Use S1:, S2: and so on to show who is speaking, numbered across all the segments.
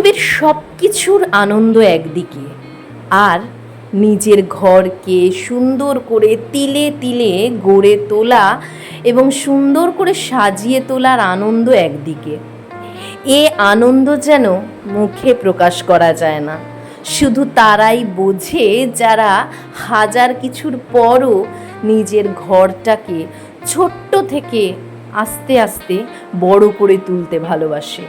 S1: পৃথিবীর সব কিছুর আনন্দ একদিকে, আর নিজের ঘরকে সুন্দর করে তিলে তিলে গড়ে তোলা এবং সুন্দর করে সাজিয়ে তোলার আনন্দ একদিকে। এ আনন্দ যেন মুখে প্রকাশ করা যায় না, শুধু তারাই বোঝে যারা হাজার কিছুর পরও নিজের ঘরটাকে ছোট্ট থেকে আস্তে আস্তে বড় করে তুলতে ভালোবাসে।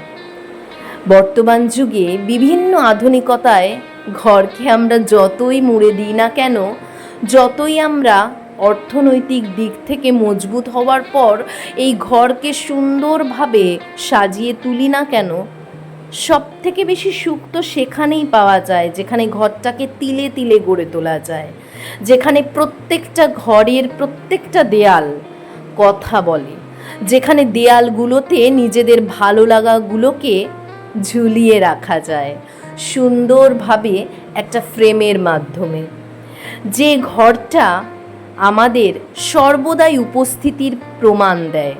S1: বর্তমান যুগে বিভিন্ন আধুনিকতায় ঘরকে আমরা যতই মুড়ে দিই না কেন, যতই আমরা অর্থনৈতিক দিক থেকে মজবুত হওয়ার পর এই ঘরকে সুন্দরভাবে সাজিয়ে তুলি না কেন, সব থেকে বেশি সুখ তো সেখানেই পাওয়া যায় যেখানে ঘরটাকে তিলে তিলে গড়ে তোলা যায়, যেখানে প্রত্যেকটা ঘরের প্রত্যেকটা দেয়াল কথা বলে, যেখানে দেয়ালগুলোতে নিজেদের ভালো লাগাগুলোকে ঝুলিয়ে রাখা যায় সুন্দরভাবে একটা ফ্রেমের মাধ্যমে। যে ঘরটা আমাদের সর্বদাই উপস্থিতির প্রমাণ দেয়,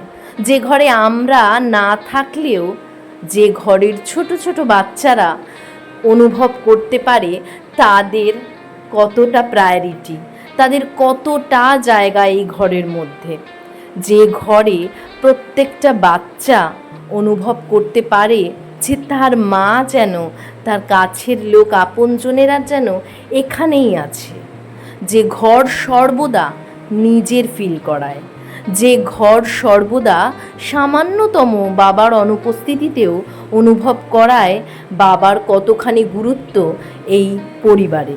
S1: যে ঘরে আমরা না থাকলেও যে ঘরের ছোট ছোট বাচ্চারা অনুভব করতে পারে তাদের কতটা প্রায়োরিটি, তাদের কতটা জায়গা এই ঘরের মধ্যে। যে ঘরে প্রত্যেকটা বাচ্চা অনুভব করতে পারে যে তার মা যেন, তার কাছের লোক আপনজনেরা যেন এখানেই আছে। যে ঘর সর্বদা নিজের ফিল করায়, যে ঘর সর্বদা সামান্যতম বাবার অনুপস্থিতিতেও অনুভব করায় বাবার কতখানি গুরুত্ব এই পরিবারে।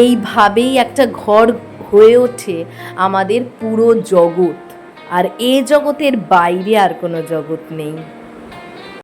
S1: এইভাবেই একটা ঘর হয়ে ওঠে আমাদের পুরো জগৎ, আর এ জগতের বাইরে আর কোনো জগৎ নেই।